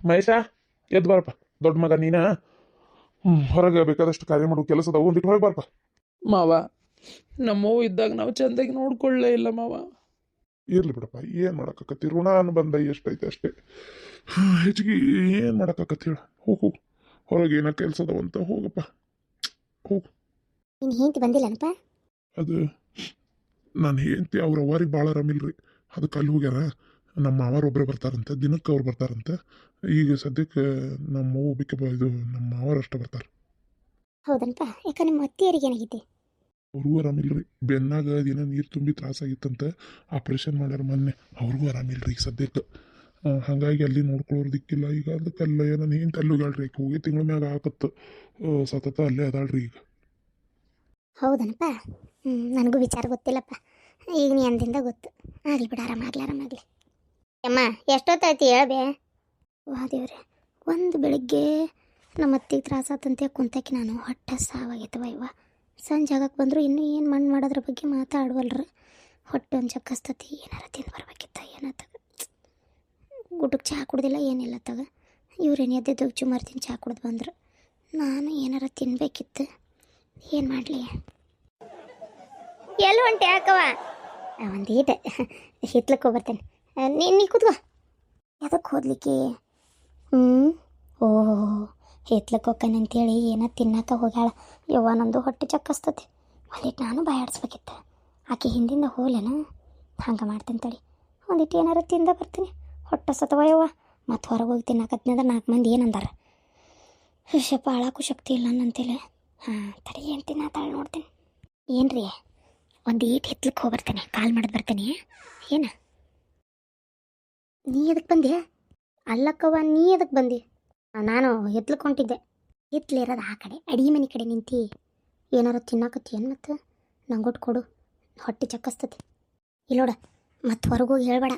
ಮಹೇಶ ಎದ್ದು ಬಾರಪ್ಪ, ದೊಡ್ಡ ಮಗ ನೀನ. ಹೊರಗೆ ಬೇಕಾದಷ್ಟು ಕಾರ್ಯ ಮಾಡೋ ಕೆಲಸ ಅದಾವು, ಒಂದಿಟ್ಟು ಹೊರಗೆ ಬಾರಪ್ಪ. ಮಾವ, ನಮ್ಮವ್ವ ಇದ್ದಾಗ ನಾವು ಚೆಂದಾಗಿ ನೋಡ್ಕೊಳ್ಳೇ ಇಲ್ಲ ಮಾವ. ಇರ್ಲಿ ಬಿಡಪ್ಪ, ಏನು ಮಾಡೋಕ್ಕಾಕತಿ, ಋಣ ಅನುಬಂಧ ಎಷ್ಟೈತೆ ಅಷ್ಟೇ. ಹೆಚ್ಚಿಗೆ ಏನು ಮಾಡೋಕ್ಕಾಕತಿ ಹೇಳು. ಹೋಗು ಹೊರಗೆ ಏನೋ ಕೆಲಸ ಅದಾವಂತ ಹೋಗಪ್ಪ, ಹೋಗು. ನಿನ್ನ ಹೆಂಡತಿ ಬಂದಿಲ್ಲನಪ್ಪ? ಅದು ನಾನು ಹೆಂಡ್ತಿ ಅವ್ರ ಅವ್ರಿಗೆ ಭಾಳ ಆರಾಮಿಲ್ರಿ, ಅದಕ್ಕೆ ಅಲ್ಲಿ ಹೋಗ್ಯಾರ. ನಮ್ಮ ಮಾವರೊಬ್ಬರೇ ಬರ್ತಾರಂತೆ, ದಿನಕ್ಕೆ ಅವ್ರು ಬರ್ತಾರಂತೆ. ಈಗ ಸದ್ಯಕ್ಕೆ ನಮ್ಮ ಅವ್ವ ಬಿಕ್ಕೆ ಇದು ನಮ್ಮ ಮಾವರಷ್ಟೇ ಬರ್ತಾರೆ. ಹೌದನಪ್ಪ? ಯಾಕ ನಿಮ್ಮ ಅತ್ತಿಯರಿಗೆ ಏನಾಗೈತಿ? ಅವ್ರಿಗೂ ಆರಾಮಿಲ್ರಿ, ಬೆನ್ನಾಗ ಅದೇನೋ ನೀರು ತುಂಬಿ ತ್ರಾಸಾಗಿತ್ತಂತೆ, ಆಪ್ರೇಷನ್ ಮಾಡ್ಯಾರ ಮೊನ್ನೆ. ಅವ್ರಿಗೂ ಆರಾಮಿಲ್ರಿ ಈಗ ಸದ್ಯಕ್ಕೆ. ಹಾಗಾಗಿ ಅಲ್ಲಿ ನೋಡ್ಕೊಳ್ಳೋರು ದಿಕ್ಕಿಲ್ಲ ಈಗ. ಅದಕ್ಕಲ್ಲ ಏನೋ ಏನು ತಲ್ಲುಗಾಳ್ರಿ, ಹೋಗಿ ತಿಂಗಳ ಮ್ಯಾಗ ಹಾಕತ್ತು ಸತತ ಅಲ್ಲೇ ಅದಾಳ್ರಿ ಈಗ. ಹೌದನಪ್ಪ? ನನಗೂ ವಿಚಾರ ಗೊತ್ತಿಲ್ಲಪ್ಪ, ಈಗ ನೀ ಅಂದಿಂದ ಗೊತ್ತು. ಆಗಲಿ ಬಿಡು, ಆರಾಮಾಗಲಿ. ಅಮ್ಮ ಎಷ್ಟೊತ್ತಾಯ್ತು ಹೇಳ್ಬೆ? ವಾ ದೇವ್ರೆ, ಒಂದು ಬೆಳಿಗ್ಗೆ ನಮ್ಮ ಅತ್ತಿಗೆ ತ್ರಾಸಾತಂತೆ ಕುಂತಕ್ಕೆ ನಾನು ಹೊಟ್ಟೆ ಸಾವಾಗೈತವ ಇವ. ಸಂಜೆ ಆಗಕ್ಕೆ ಬಂದರು ಇನ್ನೂ ಏನು ಮಣ್ಣು ಮಾಡೋದ್ರ ಬಗ್ಗೆ ಮಾತಾಡುವಲ್ರಿ. ಹೊಟ್ಟೆ ಒಂದು ಚಕ್ಕಸ್ತತಿ, ಏನಾರ ತಿಂದು ಬರ್ಬೇಕಿತ್ತ ಏನತ್ತಾಗ. ಊಟಕ್ಕೆ ಚಹಾ ಕುಡ್ದಿಲ್ಲ ಏನಿಲ್ಲ ತಗ. ಇವ್ರೇನು ಎದ್ದಿದ್ದು ಚುಮಾರು ಚಹಾ ಕುಡ್ದು ಬಂದರು. ನಾನು ಏನಾರ ತಿನ್ಬೇಕಿತ್ತು, ಏನು ಮಾಡಲಿ? ಎಲ್ಲಿ ಹೊಂಟೆ ಯಾಕವ? ಒಂದೀಟ ಹಿತ್ಲಕ್ಕೆ ಹೋಗ್ಬರ್ತೇನೆ. ನೀ ಕೂತ್ಕೋ. ಅದಕ್ಕೆ ಹೋದ್ಲಿಕ್ಕೆ? ಓಹೋ, ಹಿತ್ಲಕ್ಕೆ ಹೋಗ್ಕೇನೆ ಅಂತೇಳಿ ಏನೋ ತಿನ್ನಕ್ಕೆ ಹೋಗ್ಯಾಳ. ಯವ್ವ ನಂದು ಹೊಟ್ಟೆ ಚಕ್ಕಸ್ತತಿ, ಒಂದಿಟ್ಟು ನಾನು ಬಾಯಾಡಿಸ್ಬೇಕಿತ್ತು. ಆಕೆ ಹಿಂದಿಂದ ಹೋಲೇನ? ಹಂಗೆ ಮಾಡ್ತೇನೆ ತಡಿ, ಒಂದಿಟ್ಟು ಏನಾರು ತಿಂದ ಬರ್ತೀನಿ. ಹೊಟ್ಟೆ ಸತವ ಯವ್ವ. ಮತ್ತು ಹೊರಗೆ ಹೋಗಿ ತಿನ್ನಕತ್ತೀನಿ ಅಂದ್ರೆ 4 ಮಂದಿ ಏನಂದಾರ? ಶಪ್ಪ ಆಳಕ್ಕೂ ಶಕ್ತಿ ಇಲ್ಲ ನನ್ನಂತೇಳಿ. ತಡಿ ಏನು ತಿನ್ನತ್ತಾಳೆ ನೋಡ್ತೀನಿ. ಏನು ರೀ, ಒಂದು ಈಟ್ ಹಿತ್ಲಕ್ಕೆ ಹೋಗ್ಬರ್ತೇನೆ, ಕಾಲ್ ಮಾಡಿದ್ ಬರ್ತೇನೆ. ಏನ ನೀ ಎದಕ್ಕೆ ಬಂದೆ? ಅಲ್ಲಕ್ಕವ್ವ, ನೀ ಎದಕ್ಕೆ ಬಂದಿ? ನಾನು ಹಿತ್ಲಕ್ಕೆ ಹೊಂಟಿದ್ದೆ. ಹಿತ್ಲಿರೋದು ಆ ಕಡೆ, ಅಡಿಗೆ ಮನೆ ಕಡೆ ನಿಂತಿ. ಏನಾರು ತಿನ್ನಕತ್ತೀಯನು? ಮತ್ತು ನಂಗೊಟ್ಟು ಕೊಡು, ಹೊಟ್ಟೆ ಚಕ್ಕಸ್ತತಿ. ಇಲ್ಲೋಡ, ಮತ್ತು ಹೊರಗೋಗಿ ಹೇಳ್ಬೇಡ,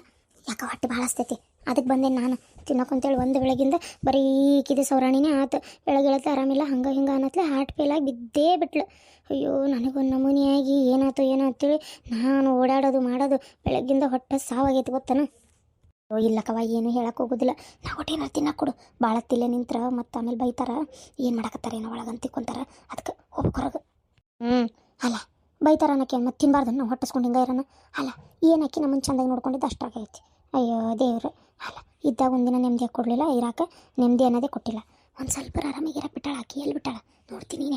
ಯಾಕೆ ಹೊಟ್ಟೆ ಭಾಳ ಹಸ್ತೈತಿ. ಅದಕ್ಕೆ ಬಂದೆ ನಾನು ತಿನ್ನಕ್ಕಂತೇಳಿ. ಒಂದು ಬೆಳಗಿಂದ ಬರೀ ಕಿದೆ ಸೌರಾಣಿನೇ ಆತು. ಬೆಳಗ್ಗೆ ಆರಾಮಿಲ್ಲ, ಹಂಗೆ ಹಿಂಗೆ ಅನ್ನತ್ಲೆ ಹಾರ್ಟ್ ಫೇಲಾಗಿ ಬಿದ್ದೇ ಬಿಟ್ಲು. ಅಯ್ಯೋ, ನನಗೊಂದು ನಮೂನಿಯಾಗಿ ಏನಾಯ್ತು ಅಂತೇಳಿ ನಾನು ಓಡಾಡೋದು ಮಾಡೋದು ಬೆಳಗ್ಗಿಂದ ಹೊಟ್ಟೆ ಸಾವಾಗೈತೆ ಗೊತ್ತನ. ಇಲ್ಲಕ್ಕವ, ಏನು ಹೇಳಕ್ಕೆ ಹೋಗೋದಿಲ್ಲ. ನಾವು ಒಟ್ಟೇನಾರು ತಿನ್ನಕ್ಕೆ ಕೊಡು. ಭಾಳ ತಿಲ್ಲೆ ನಿಂತ್ರ ಮತ್ತು ಆಮೇಲೆ ಬೈತಾರ. ಏನು ಮಾಡಕತ್ತಾರೇನೋ ಒಳಗಂತ ತಿಕ್ಕೊಂತಾರ, ಅದಕ್ಕೆ ಹೋಗ್ಬೇಕು ಹೊರಗೆ. ಅಲ್ಲ ಬೈತಾರ ಅನ್ನಕ್ಕೆ ಮತ್ತು ತಿನ್ಬಾರ್ದು ನಾವು ಹೊಟ್ಟಿಸ್ಕೊಂಡು ಹಿಂಗೆ ಇರೋಣ. ಅಲ್ಲ ಏನಕ್ಕೆ ನಮ್ಮನ್ನು ಚೆಂದಾಗಿ ನೋಡ್ಕೊಂಡಿದ್ದು ಅಷ್ಟಾಗೈತಿ. ಅಯ್ಯೋ ದೇವ್ರೆ, ಅಲ್ಲ ಇದ್ದಾಗ ಒಂದಿನ ನೆಮ್ಮದಿ ಕೊಡಲಿಲ್ಲ, ಇರಾಕೆ ನೆಮ್ಮದಿ ಅನ್ನೋದೇ ಕೊಟ್ಟಿಲ್ಲ. ಒಂದು ಸ್ವಲ್ಪ ಆರಾಮಿಗೆ ಇರಕ್ಕೆ ಬಿಟ್ಟಾಳ. ಆಕಿ ಎಲ್ಲಿ ಬಿಟ್ಟಾಳ ನೋಡ್ತೀನಿ.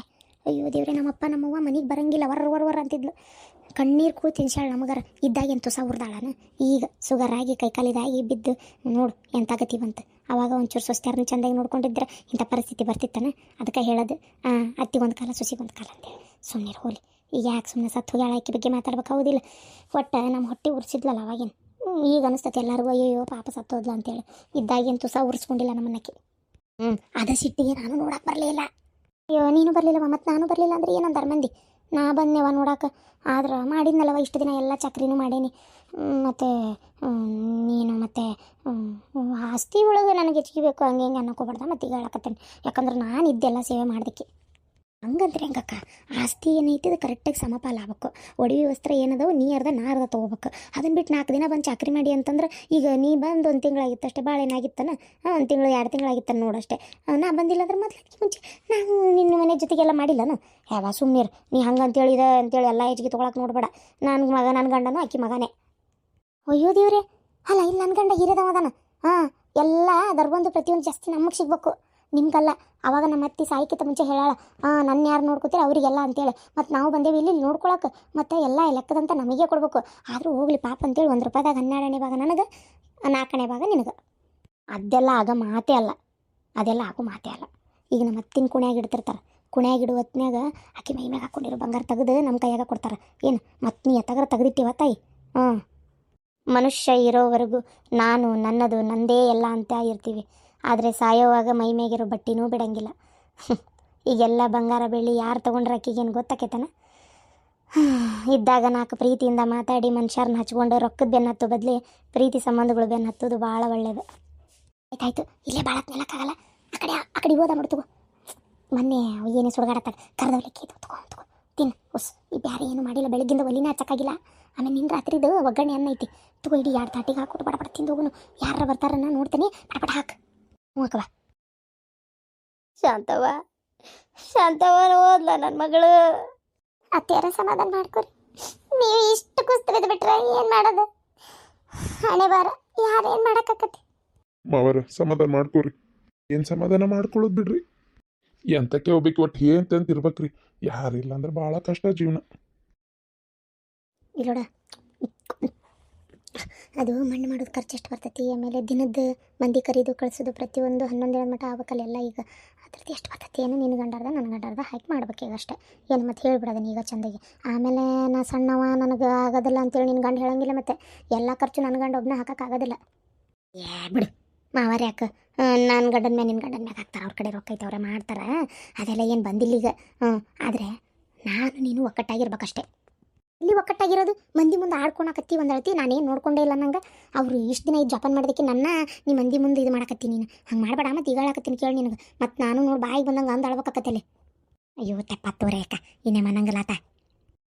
ಅಯ್ಯೋ ದೇವ್ರೆ, ನಮ್ಮಪ್ಪ ನಮ್ಮವ್ವ ಮನೆಗೆ ಬರಂಗಿಲ್ಲ, ವರ ಅಂತಿದ್ಲು. ಕಣ್ಣೀರು ಕೂಡ ತಿನ್ಸಾಳ ನಮಗಾರ. ಇದ್ದಾಗ ಎಂತೂ ಉರ್ದಾಳನ. ಈಗ ಸುಗರ್ ಆಗಿ ಕೈಕಾಲಿದಾಗಿ ಬಿದ್ದು ನೋಡು ಎಂಥ ಗತಿ ಬಂತು. ಆವಾಗ ಒಂಚೂರು ಸೊಸ್ತ್ಯಾರನ್ನ ಚೆಂದಾಗಿ ನೋಡ್ಕೊಂಡಿದ್ರೆ ಇಂಥ ಪರಿಸ್ಥಿತಿ ಬರ್ತಿತ್ತಾನೆ. ಅದಕ್ಕೆ ಹೇಳೋದು ಅತ್ತಿಗೊಂದು ಕಾಲ ಸೊಸಿಗೊಂದು ಕಾಲ ಅಂತೇಳಿ. ಸುಮ್ಮನೆ ಹೋಲಿ, ಈಗ ಯಾಕೆ ಸುಮ್ಮನೆ ಸತ್ತು ಹೋಗಿ ಆಕಿ ಬಗ್ಗೆ ಮಾತಾಡ್ಬೇಕು ಹೌದಿಲ್ಲ? ಒಟ್ಟು ನಮ್ಮ ಹೊಟ್ಟೆ ಉರ್ಸಿದ್ಲಲ್ಲ ಅವಾಗೇನು. ಈಗ ಅನಿಸ್ತತಿ ಎಲ್ಲರಿಗೂ, ಅಯ್ಯೋ ಪಾಪ ಸತ್ತೋದ್ಲ ಅಂತೇಳಿ. ಇದ್ದಾಗೇನು ತುಸ ಉರ್ಸ್ಕೊಂಡಿಲ್ಲ ನಮ್ಮನ್ನಕ್ಕೆ. ಅದ ಸಿಟ್ಟಿಗೆ ನಾನು ನೋಡಕ್ಕೆ ಬರಲಿಲ್ಲ. ಅಯ್ಯೋ ನೀನು ಬರಲಿಲ್ಲವ, ಮತ್ತು ನಾನು ಬರಲಿಲ್ಲ ಅಂದರೆ ಏನಂದಾರ ಮಂದಿ? ನಾ ಬಂದೆವ ನೋಡಕ್ಕೆ. ಆದ್ರೆ ಮಾಡಿದ್ನಲ್ಲವ ಇಷ್ಟು ದಿನ ಎಲ್ಲ ಚಕ್ರಿನೂ ಮಾಡೇನಿ. ಮತ್ತು ನೀನು ಮತ್ತು ಆಸ್ತಿ ಒಳಗೆ ನನಗೆ ಹೆಚ್ಚಿಗೆ ಬೇಕು ಹಂಗೆ ಹಿಂಗೆ ಅನ್ನಕೋಬಾರ್ದ. ಮತ್ತು ಈಗ ಹೇಳಕತ್ತೇನೆ, ಯಾಕಂದ್ರೆ ನಾನು ಇದ್ದೆಲ್ಲ ಸೇವೆ ಮಾಡೋದಕ್ಕೆ. ಹಂಗಂದ್ರೆ ಹೆಂಗಕ್ಕ? ಆಸ್ತಿ ಏನೈತಿ ಅದು ಕರೆಕ್ಟಾಗಿ ಸಮಪಾಲ ಆಗ್ಬೇಕು. ಒಡವೆ ವಸ್ತ್ರ ಏನದವು ನೀ ಅರ್ಧ ನಾ ಅರ್ಧ ತೊಗೋಬೇಕು. ಅದನ್ನು ಬಿಟ್ಟು 4 ದಿನ ಬಂದು ಚಾಕ್ರಿ ಮಾಡಿ ಅಂತಂದ್ರೆ, ಈಗ ನೀ ಬಂದು 1 ತಿಂಗಳಾಗಿತ್ತು ಅಷ್ಟೇ. ಭಾಳ ಏನಾಗಿತ್ತಾನ? 1 ತಿಂಗಳು 2 ತಿಂಗಳಾಗಿತ್ತಾನ ನೋಡಷ್ಟೇ. ನಾ ಬಂದಿಲ್ಲ ಅಂದ್ರೆ ಮೊದಲಕ್ಕೆ ಮುಂಚೆ ನಾವು ನಿನ್ನ ಮನೆ ಜೊತೆಗೆಲ್ಲ ಮಾಡಿಲ್ಲನ? ಯಾವ ಸುಮ್ಮನಿರು ನೀ ಹಂಗೆ ಅಂತೇಳಿದ ಅಂತೇಳಿ ಎಲ್ಲ ಹೆಚ್ಚಿಗೆ ತೊಗೊಳಕ್ಕೆ ನೋಡ್ಬೇಡ. ನನ್ನ ಮಗ, ನನ್ನ ಗಂಡನೂ ಆಕಿ ಮಗನೇ. ಅಯ್ಯೋ ದೇವ್ರೆ, ಅಲ್ಲ ಇಲ್ಲಿ ನನ್ನ ಗಂಡ ಹಿರಿದವದಾನ. ಎಲ್ಲ ದರ್ಬಂದು ಪ್ರತಿಯೊಂದು ಜಾಸ್ತಿ ನಮಗೆ ಸಿಗ್ಬೇಕು, ನಿಮ್ಗಲ್ಲ. ಆವಾಗ ನಮ್ಮ ಅತ್ತಿ ಸಾಯ್ಕಿಂತ ಮುಂಚೆ ಹೇಳಾಳ, ನನ್ನ ಯಾರು ನೋಡ್ಕೋತೀರ ಅವರಿಗೆಲ್ಲ ಅಂತೇಳಿ. ಮತ್ತು ನಾವು ಬಂದೇವಿ ಇಲ್ಲಿ ನೋಡ್ಕೊಳಕ್ಕೆ, ಮತ್ತು ಎಲ್ಲ ಲೆಕ್ಕದಂತ ನಮಗೆ ಕೊಡಬೇಕು. ಆದರೂ ಹೋಗ್ಲಿ ಪಾಪ ಅಂತೇಳಿ 1 ರೂಪಾಯಿದಾಗ 12ನೇ ಭಾಗ ನನಗೆ, 4ನೇ ಭಾಗ ನಿನಗೆ. ಅದೆಲ್ಲ ಆಗ ಮಾತೇ ಅಲ್ಲ, ಅದೆಲ್ಲ ಆಗೋ ಮಾತೇ ಅಲ್ಲ. ಈಗ ನಮ್ಮ ಅತ್ತಿನ ಕುಣ್ಯಾಗ ಇಡ್ತಿರ್ತಾರೆ. ಕುಣ್ಯಾಗ ಇಡುವ ಹೊತ್ನ್ಯಾಗ ಆಕೆ ಮೈ ಮ್ಯಾಗ ಹಾಕ್ಕೊಂಡಿರೋ ಬಂಗಾರ ತೆಗೆದು ನಮ್ಮ ಕೈಯಾಗ ಕೊಡ್ತಾರೆ. ಏನು ಮತ್ತು ನೀ ಎತ್ತಗಾರ ತೆಗೆದಿಟ್ಟಿವ ತಾಯಿ? ಮನುಷ್ಯ ಇರೋವರೆಗೂ ನಾನು ನನ್ನದು ನಂದೇ ಎಲ್ಲ ಅಂತ ಇರ್ತೀವಿ. ಆದರೆ ಸಾಯೋವಾಗ ಮೈ ಮೇಗಿರೋ ಬಟ್ಟಿನೂ ಬಿಡಂಗಿಲ್ಲ. ಈಗೆಲ್ಲ ಬಂಗಾರ ಬೆಳ್ಳಿ ಯಾರು ತೊಗೊಂಡ್ರೆ ಆಕಿಗೇನು ಗೊತ್ತಾಕೈತನ? ಇದ್ದಾಗ 4 ಪ್ರೀತಿಯಿಂದ ಮಾತಾಡಿ ಮನುಷ್ಯರನ್ನ ಹಚ್ಕೊಂಡು ರೊಕ್ಕದ ಬೆನ್ನು ಹತ್ತೋ ಬದಲಿ ಪ್ರೀತಿ ಸಂಬಂಧಗಳು ಬೆನ್ನು ಹತ್ತೋದು ಭಾಳ ಒಳ್ಳೆಯದು. ಆಯ್ತಾಯ್ತು, ಇಲ್ಲೇ ಭಾಳ ನಿಲ್ಲಕ್ಕಾಗಲ್ಲ. ಆ ಕಡೆ ಹೋದ ಮಾಡ್ತಗೋ. ಮೊನ್ನೆ ಏನೇ ಸುಡ್ಗಾಡತ್ತಾಗ ಕರ್ದವಲಿಕ್ಕೆ ತಗೋ ತಿನ್ನು ಹೊಸ್. ಈ ಬ್ಯಾರೆ ಏನು ಮಾಡಿಲ್ಲ, ಬೆಳಗ್ಗಿಂದ ಒಲಿನೇ ಹಚ್ಚಕ್ಕಾಗಿಲ್ಲ. ಆಮೇಲೆ ನಿನ್ನ ರಾತ್ರಿದು ಒಗ್ಗರಣೆ ಅನ್ನ ಐತಿ, ತಗೋ ಇಡೀ 2 ತಾಟಿಗೆ ಹಾಕ್ಬಿಟ್ಟು ಬಡ ತಿಂದು ಹೋಗುನು. ಯಾರ ಬರ್ತಾರನ್ನ ನೋಡ್ತೀನಿ, ಪಟ ಹಾಕು. ಅಕ್ಕವ ಶಾಂತವ್ವ ಓದ್ಲ ನನ್ನ ಮಗಳು ಅತ್ತೆಯರ ಸಮಾಧಾನ ಮಾಡ್ಕೊರಿ. ನೀವು ಇಷ್ಟು ಕುಸ್ತಿರಿದ್ ಬಿಟ್ರೆ ಏನು ಮಾಡೋದು? ಹಣೆ ಬಾರ ಯಾರೇನು ಮಾಡೋಕ್ಕಾಕತಿ? ಮಾವರ ಸಮಾಧಾನ ಮಾಡ್ಕೋರಿ. ಏನು ಸಮಾಧಾನ ಮಾಡ್ಕೊಳ್ಳೋದು ಬಿಡ್ರಿ. ಎಂತಕ್ಕೆ ಹೋಗ್ಬೇಕು ಒಟ್ಟು ಅಂತ ಇರ್ಬೇಕ್ರಿ. ಯಾರಿಲ್ಲ ಅಂದ್ರೆ ಭಾಳ ಕಷ್ಟ ಜೀವನ. ಇಲ್ಲೋಡ ಅದು ಮಣ್ಣು ಮಾಡೋದು ಖರ್ಚು ಎಷ್ಟು ಬರ್ತೈತಿ, ಆಮೇಲೆ ದಿನದ ಮಂದಿ ಕರೀದು ಕಳಿಸೋದು ಪ್ರತಿಯೊಂದು 11 ಮಟ್ಟ ಆಗ್ಬೇಕಲ್ಲ ಎಲ್ಲ. ಈಗ ಅದ್ರದ್ದು ಎಷ್ಟು ಬರ್ತೈತಿ ಏನು ನಿನ್ನ ಗಂಡಾರ್ದ ನನ್ನ ಗಂಡಾರ್ದ ಹಾಕಿ ಮಾಡ್ಬೇಕು ಈಗ ಅಷ್ಟೇ. ಏನು ಮತ್ತೆ ಹೇಳ್ಬಿಡೋದನ್ನ ಈಗ ಚಂದಾಗಿ. ಆಮೇಲೆ ನಾ ಸಣ್ಣವ ನನಗೆ ಆಗೋದಿಲ್ಲ ಅಂತೇಳಿ ನಿನ್ನ ಗಂಡ ಹೇಳಂಗಿಲ್ಲ. ಮತ್ತೆ ಎಲ್ಲ ಖರ್ಚು ನನ್ನ ಗಂಡ ಒಬ್ಬನೇ ಹಾಕೋಕ್ಕಾಗೋದಿಲ್ಲ. ಬಿಡು ಮಾವಾರ ಯಾಕೆ ನನ್ನ ಗಂಡನ ಮೇಲೆ ನಿನ್ನ ಗಂಡನ ಮ್ಯಾಗ ಹಾಕ್ತಾರೆ. ಅವ್ರ ಕಡೆ ರೊಕ್ಕ ಐತೆ ಅವರೇ ಮಾಡ್ತಾರೆ. ಅದೆಲ್ಲ ಏನು ಬಂದಿಲ್ಲ ಈಗ. ಆದರೆ ನಾನು ನೀನು ಒಕ್ಕಟ್ಟಾಗಿರ್ಬೇಕಷ್ಟೇ. ಇಲ್ಲಿ ಒಕ್ಕಟ್ಟಾಗಿರೋದು ಮಂದಿ ಮುಂದೆ ಆಡ್ಕೊಳಕತ್ತಿ ಒಂದು ಹೇಳ್ತಿ. ನಾನೇನು ನೋಡ್ಕೊಂಡೇ ಇಲ್ಲ ನಂಗೆ. ಅವರು ಇಷ್ಟು ದಿನ ಇದು ಜಪಾನ್ ಮಾಡೋದಕ್ಕೆ ನನ್ನ ನೀ ಮಂದಿ ಮುಂದೆ ಇದು ಮಾಡಕತ್ತಿ. ನೀನು ಹಂಗೆ ಮಾಡಬೇಡ. ಮತ್ತು ಈಗ ಹೇಳಕತ್ತೀನಿ ಕೇಳಿ ನಿನಗೆ. ಮತ್ತು ನಾನು ನೋಡಿ ಬಾಯಿಗೆ ಬಂದಂಗೆ ಅಂದು ಅಳ್ಬೇಕಾಕತ್ತಲ್ಲಿ. ಅಯ್ಯೋ ತೆಪ್ಪತ್ತೋರೆ ಅಕ್ಕ ಇನ್ನೇ ಮನಂಗಲಾತ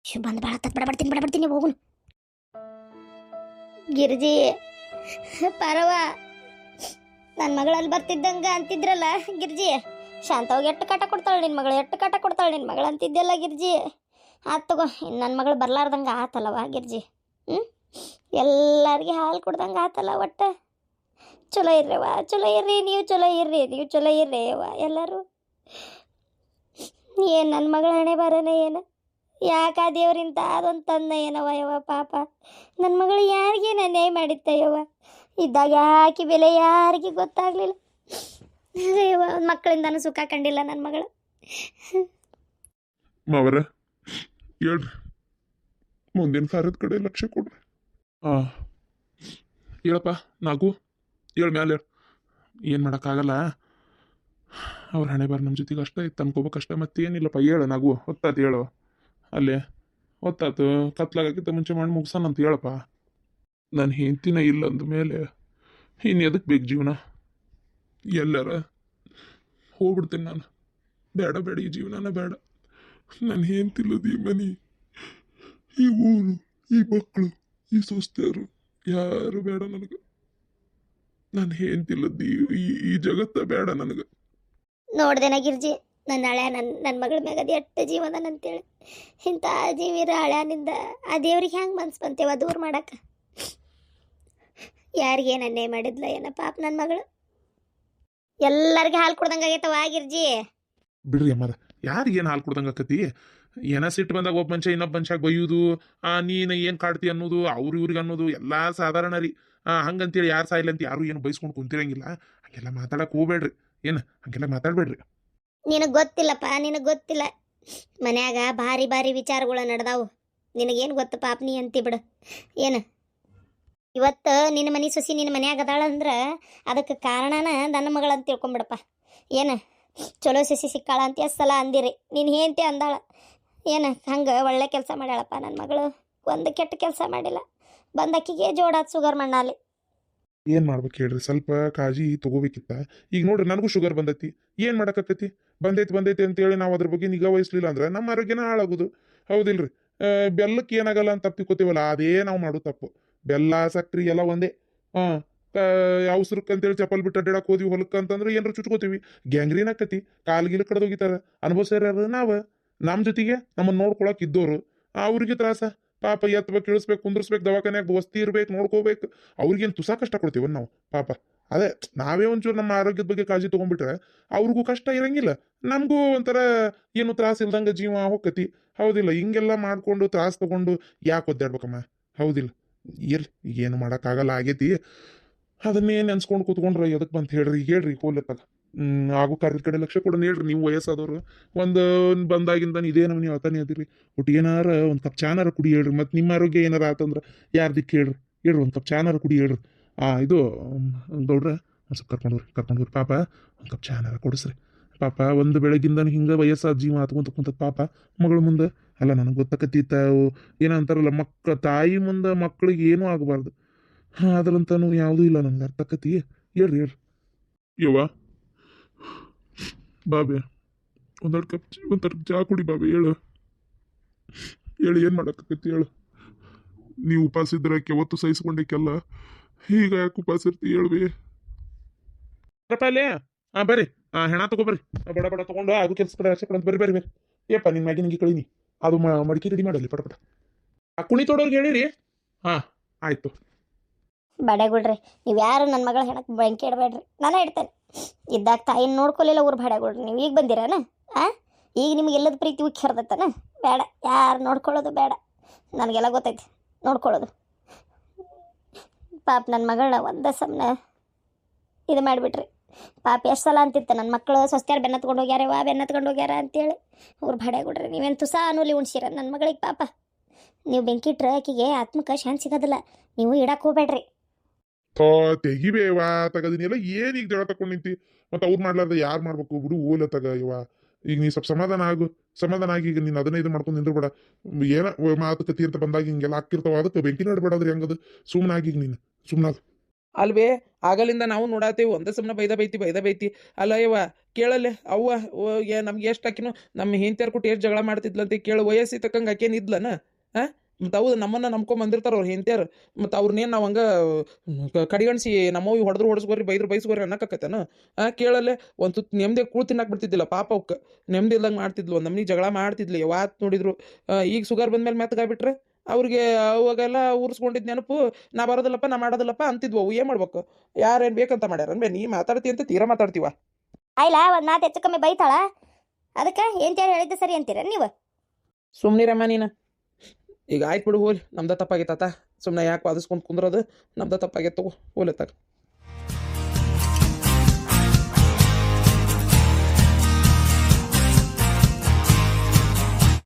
ಶು ಬಂದು ಭಾಳ ಬಡಬಡ್ತೀನಿ ಹೋಗುನು. ಗಿರ್ಜಿ ಪರವ ನನ್ನ ಮಗಳಲ್ಲಿ ಬರ್ತಿದ್ದಂಗೆ ಅಂತಿದ್ರಲ್ಲ ಗಿರ್ಜಿ. ಶಾಂತವಾಗಿ ಎಷ್ಟು ಕಾಟ ಕೊಡ್ತಾಳೆ ನಿನ್ನ ಮಗಳು, ಎಷ್ಟು ಕಾಟ ಕೊಡ್ತಾಳೆ ನಿನ್ನ ಮಗಳು ಅಂತಿದ್ದೆಲ್ಲ ಗಿರ್ಜಿ. ಆತು ತಗೋ, ನನ್ನ ಮಗಳು ಬರ್ಲಾರ್ದಂಗೆ ಆತಲ್ಲವ ಗಿರ್ಜಿ. ಎಲ್ಲರಿಗೆ ಹಾಲು ಕೊಡ್ದಂಗೆ ಆತಲ್ಲ. ಒಟ್ಟು ಚಲೋ ಇರ್ರವ, ಚಲೋ ಇರ್ರಿ, ನೀವು ಚಲೋ ಇರ್ರಿ ಅವ್ವ ಎಲ್ಲರೂ. ಏನು ನನ್ನ ಮಗಳ ಹಣೆ ಬರೋಣ ಏನು? ಯಾಕೆ ಆ ದೇವ್ರಿಂತ ಅದೊಂದು ತಂದ ಏನವ ಯವ್ವ ಪಾಪ. ನನ್ನ ಮಗಳು ಯಾರಿಗೇನು ಅನ್ಯಾಯ ಮಾಡಿತ್ತಯ್ಯವ್ವ. ಇದ್ದಾಗ ಯಾಕೆ ಬೆಲೆ ಯಾರಿಗೆ ಗೊತ್ತಾಗಲಿಲ್ಲ. ಯವ್ವ ಮಕ್ಕಳಿಂದನೂ ಸುಖ ಕಂಡಿಲ್ಲ ನನ್ನ ಮಗಳು. ಮಾವರ ಹೇಳ್ರಿ, ಮುಂದಿನ ಕಾರ್ಯದ ಕಡೆ ಲಕ್ಷ್ಯ ಕೊಡ್ರಿ. ಹೇಳಪ್ಪ ನಾಗು, ಹೇಳು ಮ್ಯಾಲೆ ಹೇಳು. ಏನು ಮಾಡೋಕ್ಕಾಗಲ್ಲ, ಅವ್ರ ಹಣೆ ಬಾರ ನಮ್ಮ ಜೊತೆಗೆ ಅಷ್ಟೇ ಇತ್ತು ಅನ್ಕೋಬೇಕಷ್ಟೇ. ಮತ್ತೇನಿಲ್ಲಪ್ಪ ಹೇಳು ನಾಗು. ಹೊತ್ತಾತು ಹೇಳು. ಅಲ್ಲೇ ಹೊತ್ತಾತು ಕತ್ಲಾಗಕ್ಕಿಂತ ಮುಂಚೆ ಮಾಡಿ ಮುಗ್ಸೋಣ ಅಂತ ಹೇಳಪ್ಪ. ನಾನು ಹೆಂಡ್ತಿನ ಇಲ್ಲ ಅಂದಮೇಲೆ ಇನ್ನು ಎದಕ್ಕೆ ಬೇಕು ಜೀವನ? ಎಲ್ಲರ ಹೋಗ್ಬಿಡ್ತೇನೆ ನಾನು. ಬೇಡ ಈ ಜೀವನನ ಬೇಡ. ನಾನು ಹೆಂಡ್ತಿಲ್ಲದ ಈ ಮನೆ, ಈ ಊರು, ಈ ಮಕ್ಕಳು, ಈ ಸೊಸ್ತೆಯರು ಯಾರು ಬೇಡ ನನಗೆ. ನಾನು ಹೆಂಡ್ತಿಲ್ಲದ ಈ ಜಗತ್ತ ಬೇಡ ನನಗೆ. ನೋಡ್ದೇನ ಗಿರ್ಜಿ ನನ್ನ ಹಳೆ ನನ್ನ ಮಗಳ ಮ್ಯಾಗದು ಎಷ್ಟು ಜೀವನ ಅಂತೇಳಿ. ಇಂಥ ಜೀವಿರ ಹಳ್ಯಾನಿಂದ ಆ ದೇವ್ರಿಗೆ ಹೆಂಗೆ ಮನ್ಸು ಬಂತೇವ ದೂರ ಮಾಡಕ್ಕೆ? ಯಾರಿಗೇನು ಅನ್ಯಾಯ ಮಾಡಿದ್ಲ ಏನ ಪಾಪ ನನ್ನ ಮಗಳು. ಎಲ್ಲರಿಗೆ ಹಾಲು ಕೊಡ್ದಂಗೆ ಆಗೈತವ ಗಿರ್ಜಿ. ಬಿಡ್ರಿ ಅಮ್ಮಾರ, ಯಾರಿಗೇನು ಹಾಲು ಕೊಡ್ದಂಗೆ ಆಕತಿ? ಏನ ಸಿಟ್ಟು ಬಂದಾಗ ಒಬ್ಬ ಮನುಷ್ಯ ಇನ್ನೊಬ್ಬ ಮನುಷ್ಯಾಗ ಬೈಯೋದು, ನೀನು ಏನು ಕಾಡ್ತಿ ಅನ್ನೋದು, ಇವ್ರಿಗೆ ಅನ್ನೋದು ಎಲ್ಲ ಸಾಧಾರಣ ರೀ. ಹಂಗಂತೇಳಿ ಯಾರು ಸಾಯಿಲ್ಲ ಅಂತ ಯಾರು ಏನು ಬೈಸ್ಕೊಂಡು ಕುಂತಿರಂಗಿಲ್ಲ. ಹಂಗೆಲ್ಲ ಮಾತಾಡಕ್ಕೆ ಹೋಗ್ಬೇಡ್ರಿ. ಏನು ಹಂಗೆಲ್ಲ ಮಾತಾಡ್ಬೇಡ್ರಿ. ನಿನಗೆ ಗೊತ್ತಿಲ್ಲಪ್ಪ, ನಿನಗೆ ಗೊತ್ತಿಲ್ಲ. ಮನ್ಯಾಗ ಭಾರಿ ವಿಚಾರಗಳು ನಡೆದಾವು. ನಿನಗೇನು ಗೊತ್ತು ಪಾಪ, ನೀ ಅಂತಿ ಬಿಡು. ಏನು ಇವತ್ತು ನಿನ್ನ ಮನೆ ಸೊಸಿ ನಿನ್ನ ಮನ್ಯಾಗ ಅದಾಳ ಅಂದ್ರೆ ಅದಕ್ಕೆ ಕಾರಣನ ನನ್ನ ಮಗಳಂತ ತಿಳ್ಕೊಂಬಿಡಪ್ಪ. ಏನು ಚಲೋ ಸೊಸಿ ಸಿಕ್ಕಾಳ ಅಂತ ಎಷ್ಟು ಸಲ ಅಂದಿರಿ. ನೀನು ಹೇಂತಿ ಅಂದಾಳ. ಏನು ಹಂಗೆ ಒಳ್ಳೆ ಕೆಲಸ ಮಾಡ್ಯಾಳಪ್ಪ ನನ್ನ ಮಗಳು. ಒಂದು ಕೆಟ್ಟ ಕೆಲಸ ಮಾಡಿಲ್ಲ. ಬಂದಕ್ಕಿಗೆ ಜೋಡಾದ ಶುಗರ್ ಮಣ್ಣಾಲಿ. ಏನು ಮಾಡ್ಬೇಕು ಹೇಳ್ರಿ? ಸ್ವಲ್ಪ ಕಾಳಜಿ ತೊಗೋಬೇಕಿತ್ತ. ಈಗ ನೋಡ್ರಿ, ನನಗೂ ಶುಗರ್ ಬಂದೈತಿ. ಏನು ಮಾಡೋಕ್ಕಾಕತಿ? ಬಂದೈತಿ ಅಂತೇಳಿ ನಾವು ಅದ್ರ ಬಗ್ಗೆ ನಿಗಾ ವಹಿಸ್ಲಿಲ್ಲ ಅಂದ್ರೆ ನಮ್ಮ ಆರೋಗ್ಯನ ಹಾಳಾಗೋದು. ಹೌದಿಲ್ರಿ? ಬೆಲ್ಲಕ್ಕೆ ಏನಾಗಲ್ಲ ಅಂತ ತಪ್ಪಿಕೋತೀವಲ್ಲ, ಅದೇ ನಾವು ಮಾಡೋ ತಪ್ಪು. ಬೆಲ್ಲ ಸಕ್ರಿ ಎಲ್ಲ ಒಂದೇ. ಅವಸರಕ್ಕೆ ಅಂತೇಳಿ ಚಪ್ಪಲ್ ಬಿಟ್ಟು ಅಡ್ಡಾಡಕ್ಕೆ ಹೋದ್ವಿ ಹೊಲಕ್ಕೆ ಅಂತಂದ್ರೆ ಏನಾರು ಚುಚ್ಕೋತೀವಿ, ಗ್ಯಾಂಗ್ರೀನ್ ಆಕತಿ, ಕಾಲ್ಗಿಲ್ ಕಡ್ದೋಗಿತಾರ. ಅನುಭವಿಸ್ಯಾರ ನಾವು. ನಮ್ಮ ಜೊತೆಗೆ ನಮ್ಮನ್ನು ನೋಡ್ಕೊಳಕ್ ಇದ್ದೋರು, ಅವ್ರಿಗೆ ತ್ರಾಸ ಪಾಪ. ಎತ್ತಬೇಕು, ಇಳಿಸ್ಬೇಕು, ಕುಂದ್ರಿಸ್ಬೇಕು, ದವಾಖಾನ್ಯಾಗ ವಸ್ತಿ ಇರ್ಬೇಕು, ನೋಡ್ಕೋಬೇಕು. ಅವ್ರಿಗೇನು ತುಸಾ ಕಷ್ಟ ಕೊಡ್ತೀವ ನಾವು ಪಾಪ? ಅದೇ ನಾವೇ ಒಂಚೂರು ನಮ್ಮ ಆರೋಗ್ಯದ ಬಗ್ಗೆ ಕಾಳಜಿ ತೊಗೊಂಡ್ಬಿಟ್ರೆ ಅವ್ರಿಗೂ ಕಷ್ಟ ಇರಂಗಿಲ್ಲ, ನಮಗೂ ಒಂಥರ ಏನು ತ್ರಾಸ ಇಲ್ದಂಗೆ ಜೀವ ಹೋಗತಿ. ಹೌದಿಲ್ಲ? ಹಿಂಗೆಲ್ಲ ಮಾಡ್ಕೊಂಡು ತ್ರಾಸ ತಗೊಂಡು ಯಾಕೆ ಒದ್ದಾಡ್ಬೇಕಮ್ಮ? ಹೌದಿಲ್ಲ? ಇರ್ಲಿ, ಏನು ಮಾಡೋಕ್ಕಾಗಲ್ಲ, ಆಗೈತಿ. ಅದನ್ನೇ ನೆನ್ಸ್ಕೊಂಡು ಕೂತ್ಕೊಂಡ್ರೆ ಎದಕ್ಕೆ ಬಂತ ಹೇಳ್ರಿ ಹೋಲತ್ತಾಗ. ಆಗು ಕಾರ್ಯದ ಕಡೆ ಲಕ್ಷ್ಯ ಕೊಡೋಣ ಹೇಳ್ರಿ. ನೀವು ವಯಸ್ಸಾದವ್ರು ಒಂದು ಬಂದಾಗಿಂದ ಇದೇ ನೀವು ಹೇಳ್ತಾನೆ ಅದಿರಿ. ಒಟ್ಟು ಏನಾರ ಒಂದು ಕಪ್ ಚಾನಾರ ಕುಡಿ ಹೇಳ್ರಿ. ಮತ್ತು ನಿಮ್ಮ ಆರೋಗ್ಯ ಏನಾರ ಆತಂದ್ರೆ ಯಾರ್ದಿಕ್ಕೆ ಹೇಳ್ರಿ ಒಂದು ಕಪ್ ಚಾನಾರ ಕುಡಿ ಹೇಳ್ರಿ. ಇದು ಗೌಡ್ರ ಒಂದು ಸ್ವಲ್ಪ ಕರ್ಕೊಂಡ್ರಿ ಪಾಪ. ಒಂದು ಕಪ್ ಚಾನಾರ ಕೊಡಿಸ್ರಿ ಪಾಪ. ಒಂದು ಬೆಳಗಿಂದ ಹಿಂಗೆ ವಯಸ್ಸಾದ ಜೀವ ಕುಂತದ ಪಾಪ ಮಗಳ ಮುಂದೆ. ಅಲ್ಲ, ನನಗೆ ಗೊತ್ತಕತ್ತಿತ್ತ ಏನಂತಾರಲ್ಲ, ತಾಯಿ ಮುಂದೆ ಮಕ್ಕಳಿಗೆ ಏನೂ ಆಗಬಾರ್ದು. ಅದ್ರಂತನೂ ಯಾವುದೂ ಇಲ್ಲ ನನಗೆ ಅರ್ಥಕತಿ. ಹೇಳ್ರಿ ಯವ್ವ ಬಾಬೆ, ಒಂದೆರಡು ಚಾ ಕುಡಿ ಬಾಬೆ. ಹೇಳು ಏನು ಮಾಡಕ್ಕತ್ತಿ ಹೇಳು? ನೀವು ಉಪವಾಸ ಇದ್ರೆ ಯಾವತ್ತು ಸಹಿಸ್ಕೊಂಡೇಕೆಲ್ಲ, ಈಗ ಯಾಕೆ ಉಪವಾಸ ಇರ್ತಿ ಹೇಳ್ಬಿ? ರಪ್ಪ ಅಲ್ಲಿ ಬರ್ರಿ ಹೆಣ ತಗೋಬರ್ರಿ ಬಡ ಬಡ ತಗೊಂಡು ಅದು ಕೆಲಸ ಕಡೆ ಆಚೆ ಕಡೆ ಬರ್ರಿ ಬರ್ರಿ ಬರ್ರಿ ಏಪ್ಪ ನಿನ್ನ ಮ್ಯಾಗಿ ನಿಂಗೆ ಕಳೀನಿ ಅದು ಮಡಿಕೆ ರೆಡಿ ಮಾಡಲಿ ಪಟ ಪಟ ಆ ಕುಣಿ ತೋಡೋರ್ಗೆ ಹೇಳಿರಿ ಆಯ್ತು. ಬಡೆಗುಳ್ರಿ ನೀವು ಯಾರು ನನ್ನ ಮಗಳ ಹೆಣಕ್ಕೆ ಬೆಂಕಿ ಇಡಬೇಡ್ರಿ, ನಾನೇ ಇಡ್ತೇನೆ. ಇದ್ದಾಗ ತಾಯಿನ ನೋಡ್ಕೊಲಿಲ್ಲ ಊರು ಬಡೆಗುಳ್ರಿ, ನೀವು ಈಗ ಬಂದಿರಾನ ಈಗ ನಿಮ್ಗೆ ಎಲ್ಲದ ಪ್ರೀತಿ ಉಕ್ಕಿ ಹರ್ದತ್ತಾನ? ಬೇಡ, ಯಾರು ನೋಡ್ಕೊಳ್ಳೋದು ಬೇಡ, ನನಗೆಲ್ಲ ಗೊತ್ತೈತಿ ನೋಡ್ಕೊಳ್ಳೋದು. ಪಾಪ ನನ್ನ ಮಗಳನ್ನ ಒಂದೇ ಸಮನೆ ಇದು ಮಾಡಿಬಿಟ್ರಿ. ಪಾಪ ಎಷ್ಟು ಸಲ ಅಂತಿತ್ತು ನನ್ನ ಮಕ್ಕಳು ಸ್ವಸ್ತ್ಯಾರು ಬೆನ್ನತ್ಕೊಂಡು ಹೋಗ್ಯಾರ ಬೆನ್ನತ್ಕೊಂಡು ಹೋಗ್ಯಾರ ಅಂತೇಳಿ. ಊರು ಬಡೆಗುಳ್ರಿ ನೀವೇನು ತುಸಾ ಅನ್ನೋಲಿ ಉಣ್ಸಿರ ನನ್ನ ಮಗಳಿಗೆ. ಪಾಪ ನೀವು ಬೆಂಕಿ ಇಟ್ರೆ ಆಕಿಗೆ ಆತ್ಮಕ್ಕೆ ಶಾಂತಿ ಸಿಗೋದಿಲ್ಲ, ನೀವು ಇಡಕ್ಕೆ ಹೋಗ್ಬೇಡ್ರಿ. ತೆಗಿಬೇವಾ ತಗದಿನಿಲ್ಲ ಏನೀಗ ಜಗಳ ತಗೊಂಡು ನಿಂತಿ ಮತ್ತೆ ಅವ್ರು ಮಾಡ್ಲಾರ್ದ ಯಾರು ಮಾಡ್ಬೇಕು ಬಿಡು ಓಲ ತಗ ಇವ. ಈಗ ನೀ ಸ್ವಲ್ಪ ಸಮಾಧಾನ ಆಗಿ ಈಗ ನೀನು ಅದನ್ನ ಇದು ಮಾಡ್ಕೊಂಡು ನಿಂದ್ರಬೇಡ. ಏನ ಮಾತುಕತೆ ಅಂತ ಬಂದಾಗ ಹಿಂಗೆಲ್ಲ ಹಾಕಿರ್ತಾವ, ಅದಕ್ಕೆ ಬೆಂಕಿ ನಡ್ಬೇಡಾದ್ರಿ ಹಂಗದು. ಸುಮ್ಮನಾಗಿ ಈಗ ನೀನು ಸುಮ್ಮನಾಗ ಅಲ್ವೇ ಆಗಲಿಂದ ನಾವು ನೋಡಾತೇವೆ ಒಂದೇ ಸಮನ ಬೈದ ಬೈತಿ ಅಲ್ಲ ಯವ್ವ. ಕೇಳಲ್ಲೇ ಅವ್ವ ನಮ್ಗೆ ಎಷ್ಟು ಆಕಿನೂ ನಮ್ಮ ಹೆಂಡ್ತಿಯಾರ್ ಕೊಟ್ಟು ಎಷ್ಟು ಜಗಳ ಮಾಡ್ತಿದ್ಲಂತ ಕೇಳು. ವಯಸ್ಸಿ ತಕ್ಕಂಗೆ ಆಕೇನು ಇದ್ಲನ? ಮತ್ತು ಹೌದು ನಮ್ಮನ್ನ ನಂಬ್ಕೊಂಬಂದಿರ್ತಾರ ಅವ್ರು ಹೆಂಡ್ತಿಯಾರು. ಮತ್ತು ಅವ್ರನ್ನೇನು ನಾವು ಹಂಗೆ ಕಡಿಗಣಿಸಿ ನಮ್ಮವ್ವಿ ಹೊಡೆಸ್ಕೋರಿ ಬೈಸ್ಕೋರಿ ಅನ್ನಕತ್ತೇನ? ಕೇಳಲ್ಲೇ ಒಂದು ತುತ್ತು ನೆಮ್ಮದಿ ಕೂಳು ತಿನ್ನಕ್ಕೆ ಬಿಡ್ತಿದ್ದಿಲ್ಲ ಪಾಪ ಅವಕ್ಕೆ. ನೆಮ್ಮದಿ ಇಲ್ದಂಗೆ ಮಾಡ್ತಿದ್ಲು, ಒಂದು ನಮ್ನಿಗೆ ಜಗಳ ಮಾಡ್ತಿದ್ಲು ಯಾವತ್ತು ನೋಡಿದ್ರು. ಈಗ ಶುಗರ್ ಬಂದ್ಮೇಲೆ ಮೆತ್ತಗಾಗ್ಬಿಟ್ರೆ ಅವ್ರಿಗೆ ಅವಾಗೆಲ್ಲ ಊರಿಸ್ಕೊಂಡಿದ್ದು ನೆನಪು. ನಾ ಬರೋದಿಲ್ಲಪ್ಪ ನಾ ಮಾಡೋದಿಲ್ಲಪ್ಪ ಅಂತಿದ್ವು. ಅವು ಏನು ಮಾಡ್ಬೇಕು? ಯಾರೇನು ಬೇಕಂತ ಮಾಡ್ಯಾರ ಅನ್ಬೇ ನೀ ಮಾತಾಡ್ತಿ ಅಂತ ತೀರಾ ಮಾತಾಡ್ತೀವ. ಆಯ್ಲ ಒಂದು ಮಾತು ಹೆಚ್ಚು ಕಮ್ಮಿ ಬೈತಾಳ, ಅದಕ್ಕೆ ಏನು ಹೇಳಿದ್ದು ಸರಿ ಅಂತೀರ ನೀವು? ಸುಮ್ಮನಿರಮ್ಮ ನೀನು. ಈಗ ಆಯ್ತು ಬಿಡು ಹೋಲಿ, ನಮ್ದು ತಪ್ಪಾಗೈತಾತ. ಸುಮ್ಮನೆ ಯಾಕೆ ವಾದಿಸ್ಕೊಂಡು ಕುಂದ್ರೋದು? ನಮ್ದು ತಪ್ಪಾಗೈತೆ ತಗೋ ಹೋಲತ್ತಾಗ.